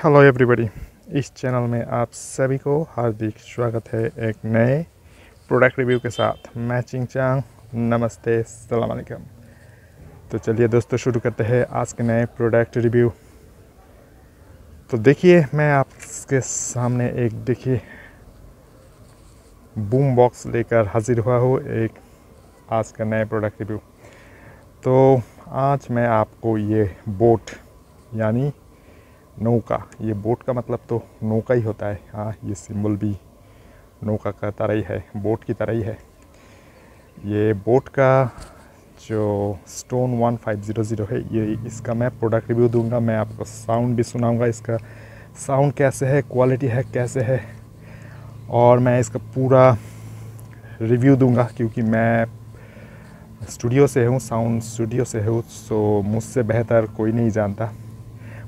Hello everybody, इस channel में आप सभी को हार्दिक स्वागत है एक नए प्रोडक्ट रिव्यू के साथ। मैं चिंगचांग, नमस्ते, सलाम अलैकुम। तो चलिए दोस्तों शुरू करते हैं आज के नए प्रोडक्ट रिव्यू। तो देखिए मैं आपके सामने एक बूम बॉक्स लेकर हाजिर हुआ हूँ एक आज का नए प्रोडक्ट रिव्यू। तो आज मैं आपको ये बोट यानी नौका, ये बोट का मतलब तो नौका ही होता है। हाँ, ये सिंबल भी नौका का तरह ही है, बोट की तरह ही है। ये बोट का जो स्टोन 1500 है, ये इसका मैं प्रोडक्ट रिव्यू दूंगा। मैं आपको साउंड भी सुनाऊंगा, इसका साउंड कैसे है, क्वालिटी है कैसे है, और मैं इसका पूरा रिव्यू दूंगा क्योंकि मैं स्टूडियो से हूँ, साउंड स्टूडियो से हूँ। सो मुझसे बेहतर कोई नहीं जानता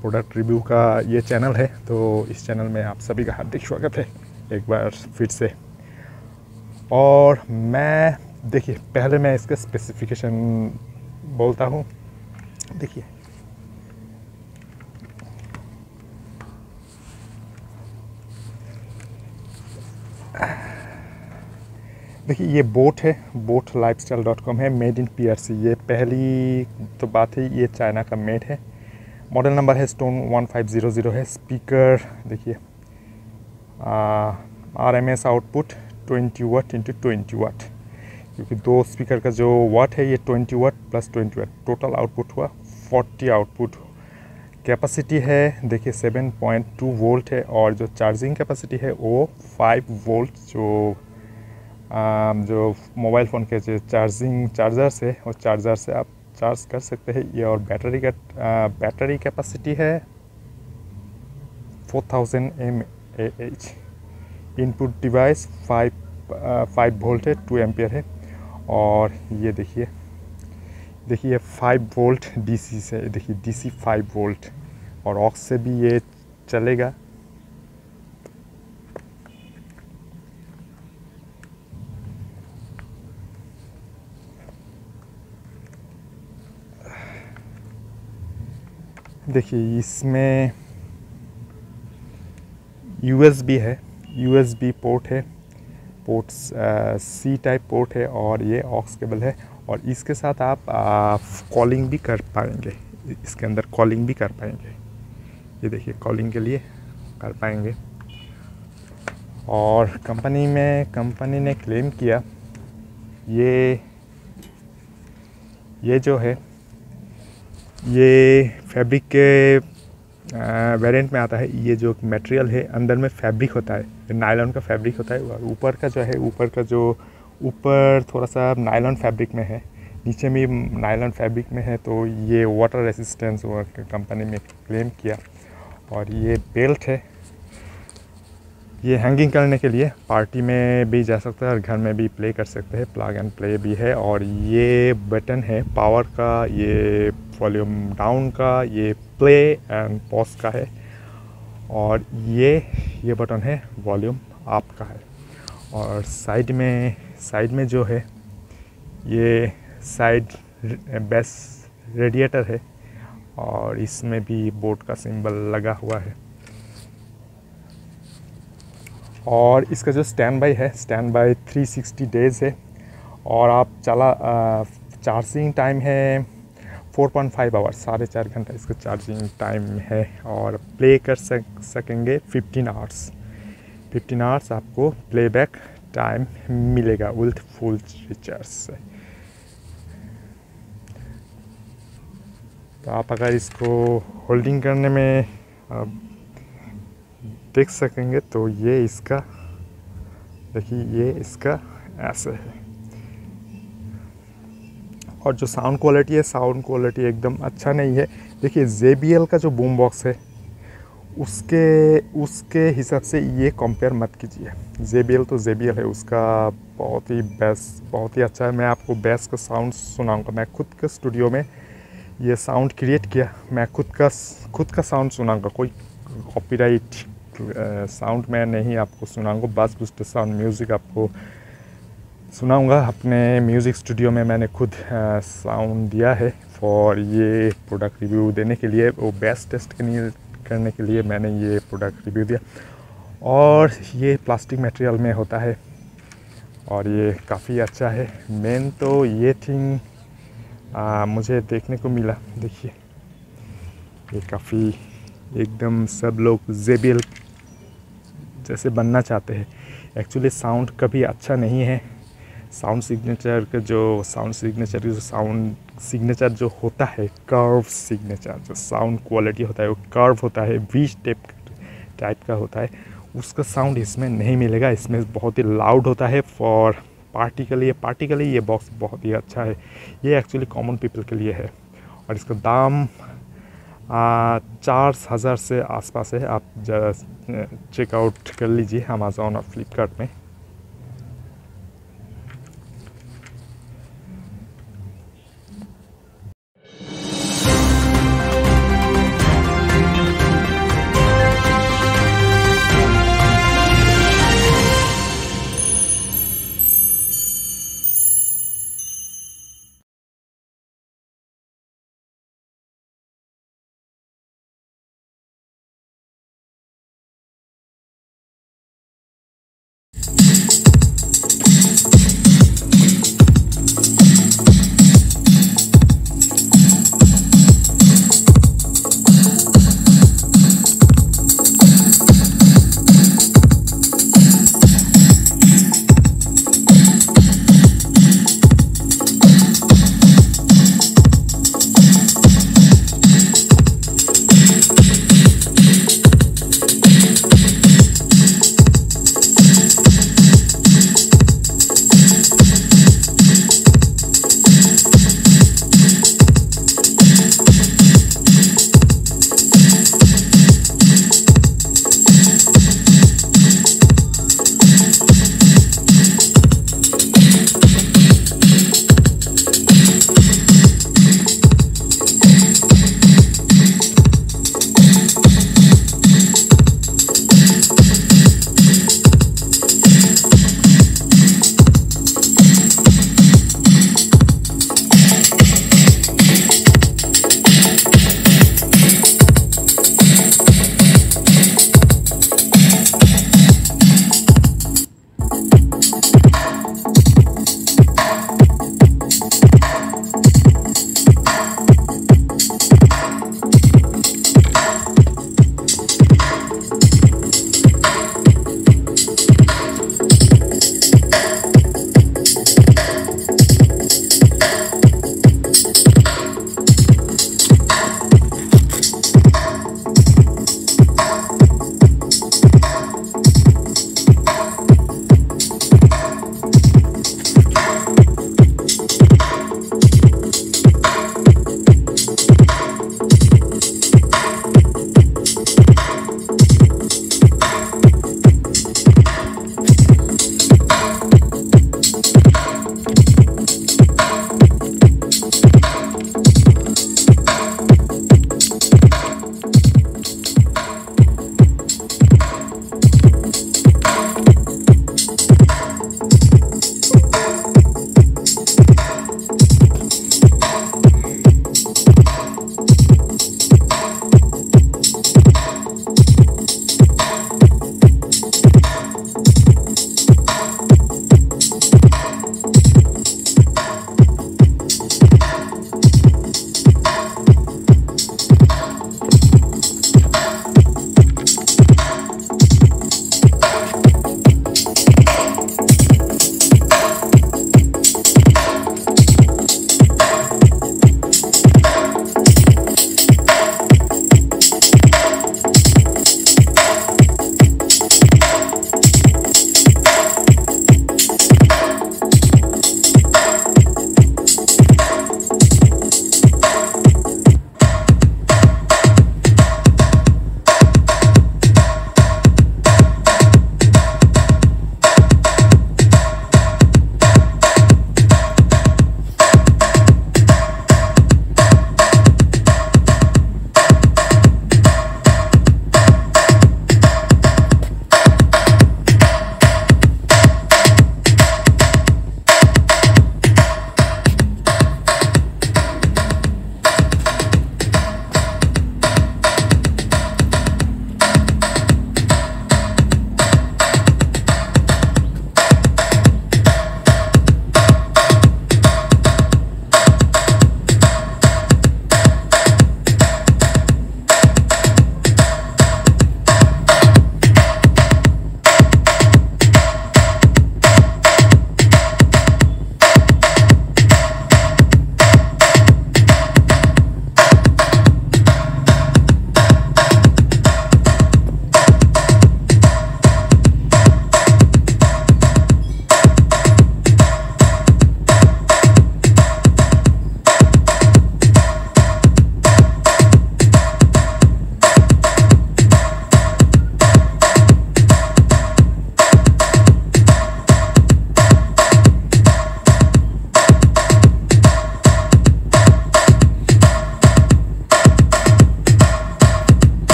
प्रोडक्ट रिव्यू का ये चैनल है। तो इस चैनल में आप सभी का हार्दिक स्वागत है एक बार फिर से। और मैं देखिए पहले मैं इसका स्पेसिफिकेशन बोलता हूँ। देखिए ये बोट है, boatlifestyle.com है, मेड इन PRC। ये पहली तो बात है, ये चाइना का मेड है। मॉडल नंबर है स्टोन 1500 है। स्पीकर देखिए RMS आउटपुट 20 वाट इंटू 20 वाट, क्योंकि दो स्पीकर का जो वाट है ये 20 वाट प्लस 20 वाट, टोटल आउटपुट हुआ 40 आउटपुट। कैपेसिटी है देखिए 7.2 वोल्ट है, और जो चार्जिंग कैपेसिटी है वो 5 वोल्ट। जो मोबाइल फ़ोन के जो चार्जर से, वो चार्जर से आप चार्ज कर सकते हैं ये। और बैटरी कैपेसिटी है 4000 mAh। इनपुट डिवाइस 5 वोल्ट है, 2 एम्पियर है। और ये देखिए 5 वोल्ट DC से, देखिए DC 5 वोल्ट, और ऑक्स से भी ये चलेगा। देखिए इसमें USB है, USB पोर्ट है, पोर्ट C टाइप पोर्ट है, और ये ऑक्स केबल है। और इसके साथ आप कॉलिंग भी कर पाएंगे, इसके अंदर कॉलिंग भी कर पाएंगे। ये देखिए कॉलिंग के लिए कर पाएंगे। और कंपनी ने क्लेम किया ये जो है ये फैब्रिक के वेरिएंट में आता है। ये जो मटेरियल है अंदर में फैब्रिक होता है, नायलॉन का फैब्रिक होता है। और ऊपर थोड़ा सा नायलॉन फैब्रिक में है, नीचे में नायलॉन फैब्रिक में है। तो ये वाटर रेसिस्टेंस कंपनी में क्लेम किया। और ये बेल्ट है, ये हैंगिंग करने के लिए, पार्टी में भी जा सकता है और घर में भी प्ले कर सकते हैं, प्लग एंड प्ले भी है। और ये बटन है पावर का, ये वॉल्यूम डाउन का, ये प्ले एंड पॉज का है। और ये बटन है वॉल्यूम अप का है। और साइड में जो है ये साइड बेस रेडिएटर है, और इसमें भी बोट का सिंबल लगा हुआ है। और इसका जो स्टैंड बाय 360 डेज़ है। और आप चार्जिंग टाइम है 4.5 आवर्स, 4.5 घंटा इसका चार्जिंग टाइम है। और प्ले कर सकेंगे 15 आवर्स आपको प्लेबैक टाइम मिलेगा विथ फुल रिचार्ज से। तो आप अगर इसको होल्डिंग करने में देख सकेंगे तो ये इसका देखिए, ये इसका ऐसे है। और जो साउंड क्वालिटी एकदम अच्छा नहीं है। देखिए JBL का जो बूम बॉक्स है उसके हिसाब से ये कंपेयर मत कीजिए। JBL तो JBL है, उसका बहुत ही अच्छा है। मैं आपको बेस का साउंड सुनाऊंगा। मैं खुद के स्टूडियो में ये साउंड क्रिएट किया, मैं खुद का साउंड सुनाऊंगा। कोई कॉपीराइट साउंड मैं नहीं आपको सुनाऊंगा, बस बूस्टर साउंड म्यूज़िक आपको सुनाऊंगा। अपने म्यूज़िक स्टूडियो में मैंने खुद साउंड दिया है फॉर ये प्रोडक्ट रिव्यू देने के लिए। वो बेस टेस्ट करने के लिए मैंने ये प्रोडक्ट रिव्यू दिया। और ये प्लास्टिक मटेरियल में होता है और ये काफ़ी अच्छा है। मेन तो ये थिंग मुझे देखने को मिला, देखिए ये काफ़ी एकदम सब लोग जेबीएल जैसे बनना चाहते हैं। एक्चुअली साउंड कभी अच्छा नहीं है। साउंड सिग्नेचर जो होता है, कर्व सिग्नेचर, जो साउंड क्वालिटी होता है वो कर्व होता है, वी टाइप का होता है। उसका साउंड इसमें नहीं मिलेगा। इसमें बहुत ही लाउड होता है। फॉर पार्टिकली ये बॉक्स बहुत ही अच्छा है। ये एक्चुअली कॉमन पीपल के लिए है और इसका दाम 4,000 से आसपास है। आप चेकआउट कर लीजिए अमेज़ॉन और फ्लिपकार्ट में।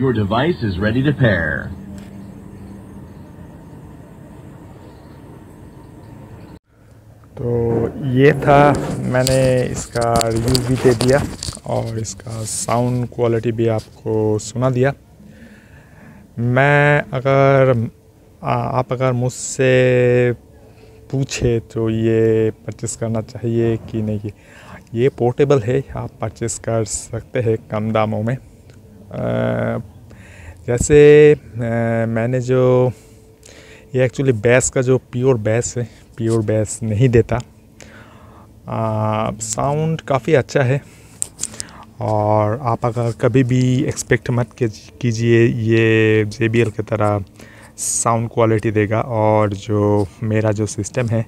Your device is ready to pair. तो ये था, मैंने इसका रिव्यू भी दे दिया और इसका साउंड क्वालिटी भी आपको सुना दिया। मैं आप अगर मुझसे पूछे तो ये परचेस करना चाहिए कि नहीं, ये पोर्टेबल है, आप परचेस कर सकते हैं कम दामों में। जैसे मैंने जो ये एक्चुअली बेस का जो प्योर बेस है, प्योर बेस नहीं देता। साउंड काफ़ी अच्छा है और आप अगर कभी भी एक्सपेक्ट मत कीजिए ये JBL की तरह साउंड क्वालिटी देगा, और जो मेरा जो सिस्टम है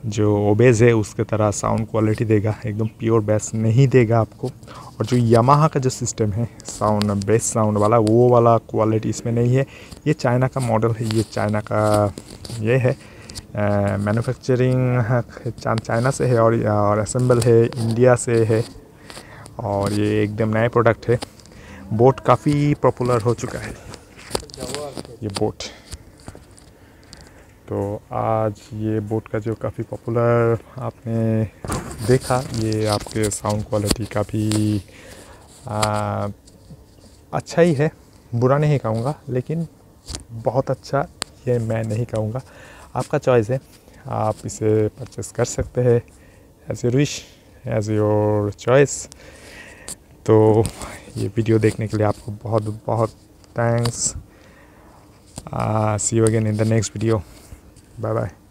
जो ओबेज है उसके तरह साउंड क्वालिटी देगा, एकदम प्योर बेस नहीं देगा आपको। और जो यामाहा का जो सिस्टम है साउंड बेस साउंड वाला, वो वाला क्वालिटी इसमें नहीं है। ये चाइना का मॉडल है, ये चाइना का ये है, मैन्युफैक्चरिंग चाइना से है और असेंबल है इंडिया से है, और ये एकदम नया प्रोडक्ट है। बोट काफ़ी पॉपुलर हो चुका है ये बोट। तो आज ये बोट का जो काफ़ी पॉपुलर आपने देखा, ये आपके साउंड क्वालिटी काफ़ी अच्छा ही है, बुरा नहीं कहूँगा, लेकिन बहुत अच्छा ये मैं नहीं कहूँगा। आपका चॉइस है, आप इसे परचेस कर सकते हैं as your wish, as your choice. तो ये वीडियो देखने के लिए आपको बहुत बहुत thanks. See you again in the next video. Bye bye.